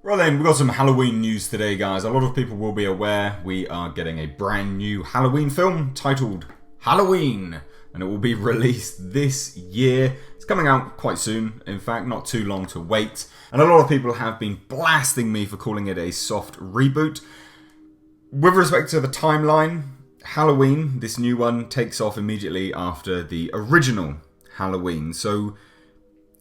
Well then, we've got some Halloween news today, guys. A lot of people will be aware we are getting a brand new Halloween film titled Halloween, and it will be released this year. It's coming out quite soon, in fact, not too long to wait. And a lot of people have been blasting me for calling it a soft reboot. With respect to the timeline, Halloween, this new one, takes off immediately after the original Halloween. So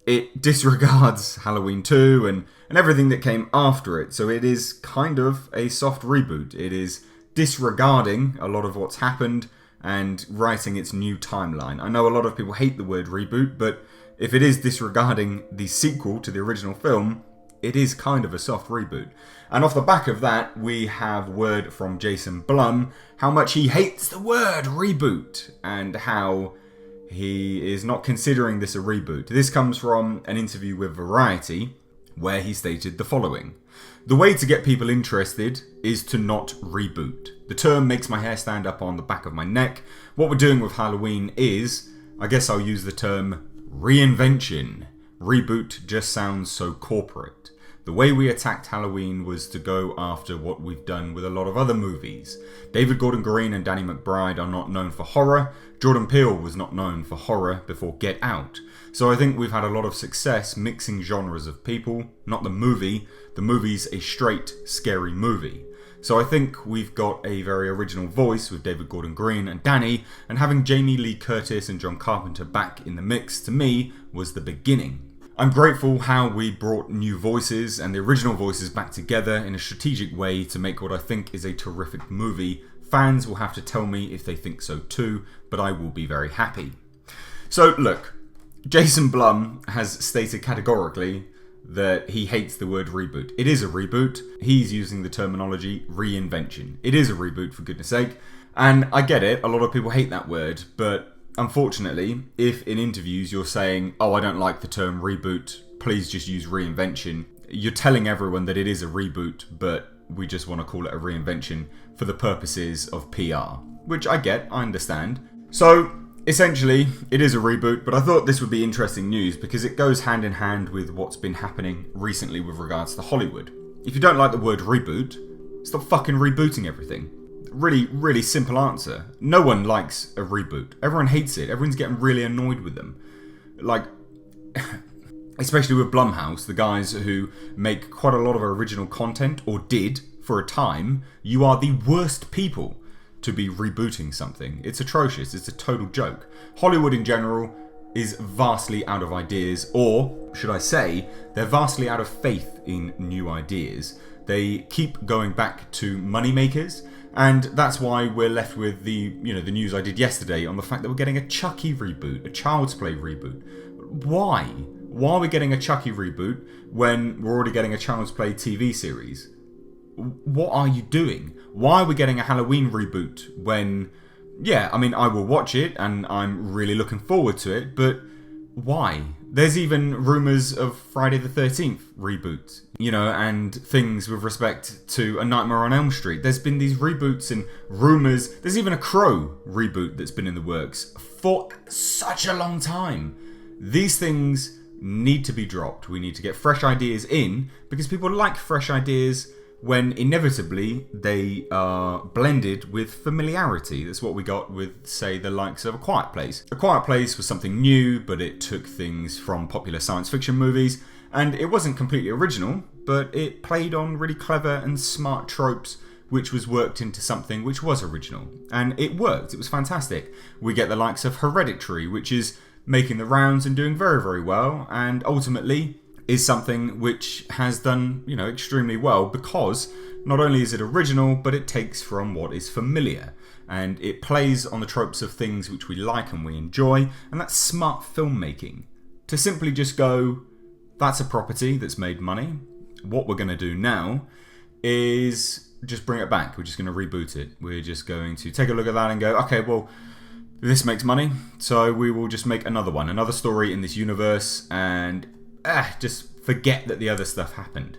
it disregards Halloween 2 and everything that came after it. So it is kind of a soft reboot. It is disregarding a lot of what's happened and writing its new timeline. I know a lot of people hate the word reboot, but if it is disregarding the sequel to the original film, it is kind of a soft reboot. And off the back of that, we have word from Jason Blum how much he hates the word reboot and how he is not considering this a reboot. This comes from an interview with Variety where he stated the following: "The way to get people interested is to not reboot. The term makes my hair stand up on the back of my neck. What we're doing with Halloween is, I guess I'll use the term reinvention. Reboot just sounds so corporate. The way we attacked Halloween was to go after what we've done with a lot of other movies. David Gordon Green and Danny McBride are not known for horror. Jordan Peele was not known for horror before Get Out. So I think we've had a lot of success mixing genres of people, not the movie. The movie's a straight, scary movie. So I think we've got a very original voice with David Gordon Green and Danny, and having Jamie Lee Curtis and John Carpenter back in the mix, to me, was the beginning. I'm grateful how we brought new voices and the original voices back together in a strategic way to make what I think is a terrific movie. Fans will have to tell me if they think so too, but I will be very happy." So look, Jason Blum has stated categorically that he hates the word reboot. It is a reboot. He's using the terminology reinvention. It is a reboot, for goodness sake. And I get it, a lot of people hate that word, but unfortunately, if in interviews you're saying, "Oh, I don't like the term reboot, please just use reinvention," you're telling everyone that it is a reboot, but we just want to call it a reinvention for the purposes of PR. Which I get, I understand. So, essentially, it is a reboot, but I thought this would be interesting news because it goes hand in hand with what's been happening recently with regards to Hollywood. If you don't like the word reboot, stop fucking rebooting everything. Really, really simple answer. No one likes a reboot. Everyone hates it. Everyone's getting really annoyed with them. Like, especially with Blumhouse, the guys who make quite a lot of original content, or did for a time. You are the worst people to be rebooting something. It's atrocious. It's a total joke. Hollywood in general is vastly out of ideas, or should I say, they're vastly out of faith in new ideas. They keep going back to moneymakers. And that's why we're left with the news I did yesterday on the fact that we're getting a Chucky reboot, a Child's Play reboot. Why? Why are we getting a Chucky reboot when we're already getting a Child's Play TV series? What are you doing? Why are we getting a Halloween reboot when, yeah, I mean, I will watch it and I'm really looking forward to it, but why? There's even rumours of Friday the 13th reboot, and things with respect to A Nightmare on Elm Street. There's been these reboots and rumours. There's even a Crow reboot that's been in the works for such a long time. These things need to be dropped. We need to get fresh ideas in because people like fresh ideas when inevitably they are blended with familiarity. That's what we got with, say, the likes of A Quiet Place. A Quiet Place was something new, but it took things from popular science fiction movies, and it wasn't completely original, but it played on really clever and smart tropes, which was worked into something which was original. And it worked. It was fantastic. We get the likes of Hereditary, which is making the rounds and doing very, very well, and ultimately is something which has done, extremely well because not only is it original, but it takes from what is familiar and it plays on the tropes of things which we like and we enjoy, and that's smart filmmaking. To simply just go, that's a property that's made money, what we're going to do now is just bring it back. We're just going to reboot it. We're just going to take a look at that and go, okay, well, this makes money, so we will just make another one, another story in this universe, and just forget that the other stuff happened.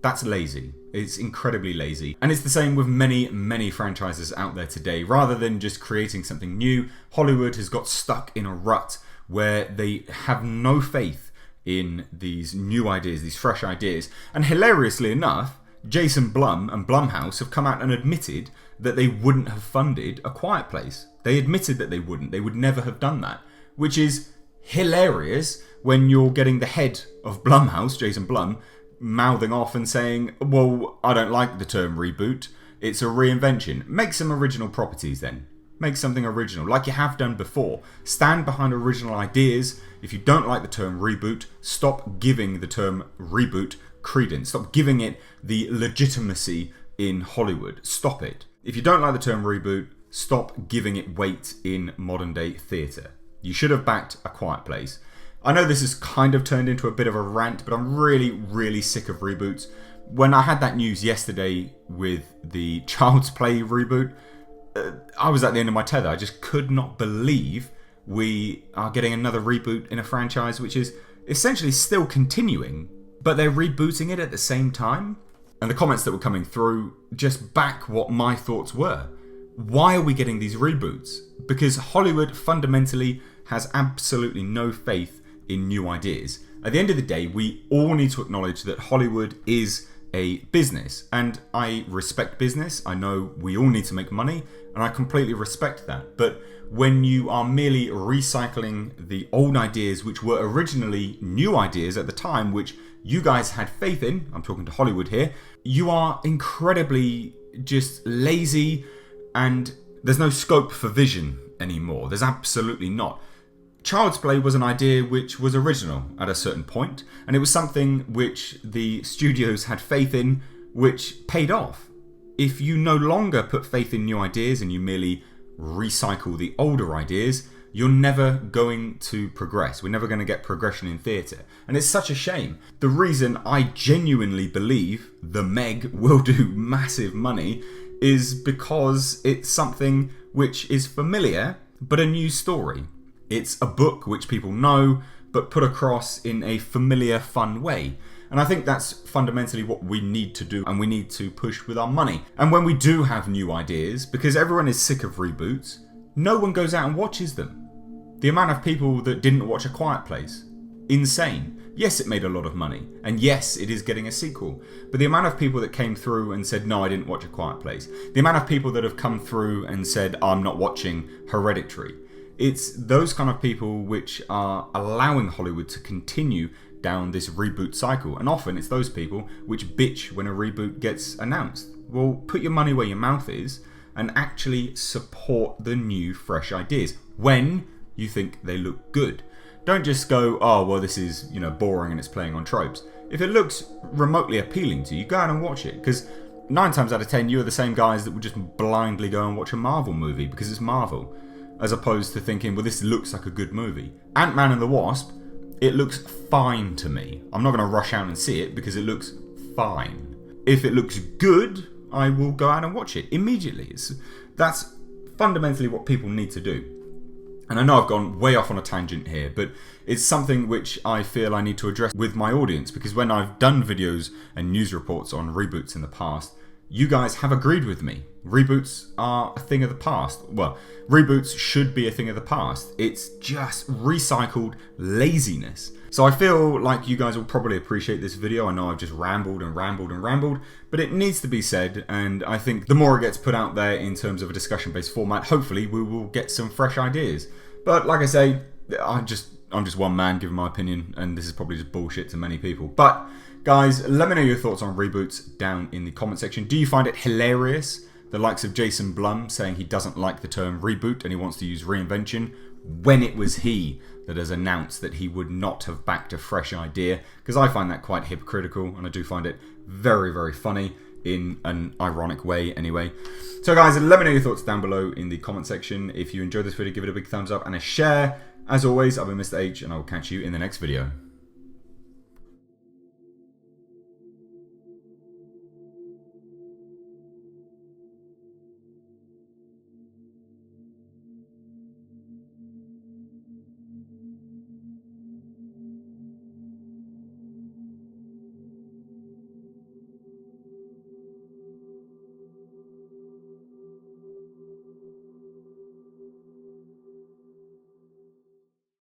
That's lazy. It's incredibly lazy. And it's the same with many, many franchises out there today. Rather than just creating something new, Hollywood has got stuck in a rut where they have no faith in these new ideas, these fresh ideas. And hilariously enough, Jason Blum and Blumhouse have come out and admitted that they wouldn't have funded A Quiet Place. They admitted that they wouldn't. They would never have done that, which is hilarious when you're getting the head of Blumhouse, Jason Blum, mouthing off and saying, well, I don't like the term reboot. It's a reinvention. Make some original properties then. Make something original, like you have done before. Stand behind original ideas. If you don't like the term reboot, stop giving the term reboot credence. Stop giving it the legitimacy in Hollywood. Stop it. If you don't like the term reboot, stop giving it weight in modern day theatre. You should have backed A Quiet Place. I know this has kind of turned into a bit of a rant, but I'm really, really sick of reboots. When I had that news yesterday with the Child's Play reboot, I was at the end of my tether. I just could not believe we are getting another reboot in a franchise which is essentially still continuing, but they're rebooting it at the same time. And the comments that were coming through just back what my thoughts were. Why are we getting these reboots? Because Hollywood fundamentally has absolutely no faith in new ideas. At the end of the day, we all need to acknowledge that Hollywood is a business, and I respect business. I know we all need to make money, and I completely respect that. But when you are merely recycling the old ideas, which were originally new ideas at the time, which you guys had faith in, I'm talking to Hollywood here, you are incredibly just lazy, and there's no scope for vision anymore. There's absolutely not. Child's Play was an idea which was original at a certain point, and it was something which the studios had faith in, which paid off. If you no longer put faith in new ideas and you merely recycle the older ideas, you're never going to progress. We're never going to get progression in theatre. And it's such a shame. The reason I genuinely believe The Meg will do massive money is because it's something which is familiar, but a new story. It's a book which people know, but put across in a familiar, fun way. And I think that's fundamentally what we need to do, and we need to push with our money. And when we do have new ideas, because everyone is sick of reboots, no one goes out and watches them. The amount of people that didn't watch A Quiet Place, insane. Yes, it made a lot of money, and yes, it is getting a sequel. But the amount of people that came through and said, no, I didn't watch A Quiet Place. The amount of people that have come through and said, I'm not watching Hereditary. It's those kind of people which are allowing Hollywood to continue down this reboot cycle. And often it's those people which bitch when a reboot gets announced. Well, put your money where your mouth is and actually support the new, fresh ideas when you think they look good. Don't just go, oh, well, this is, boring and it's playing on tropes. If it looks remotely appealing to you, go out and watch it. Because 9 times out of 10, you're the same guys that would just blindly go and watch a Marvel movie because it's Marvel. As opposed to thinking, well, this looks like a good movie. Ant-Man and the Wasp, it looks fine to me. I'm not going to rush out and see it because it looks fine. If it looks good, I will go out and watch it immediately. That's fundamentally what people need to do. And I know I've gone way off on a tangent here, but it's something which I feel I need to address with my audience, because when I've done videos and news reports on reboots in the past, you guys have agreed with me. Reboots are a thing of the past. Well, reboots should be a thing of the past. It's just recycled laziness. So I feel like you guys will probably appreciate this video. I know I've just rambled and rambled and rambled, but it needs to be said, and I think the more it gets put out there in terms of a discussion-based format, hopefully we will get some fresh ideas. But like I say, I'm just one man giving my opinion, and this is probably just bullshit to many people. But guys, let me know your thoughts on reboots down in the comment section. Do you find it hilarious? The likes of Jason Blum saying he doesn't like the term reboot and he wants to use reinvention, when it was he that has announced that he would not have backed a fresh idea, because I find that quite hypocritical, and I do find it very, very funny in an ironic way anyway. So guys, let me know your thoughts down below in the comment section. If you enjoyed this video, give it a big thumbs up and a share. As always, I've been Mr. H, and I will catch you in the next video.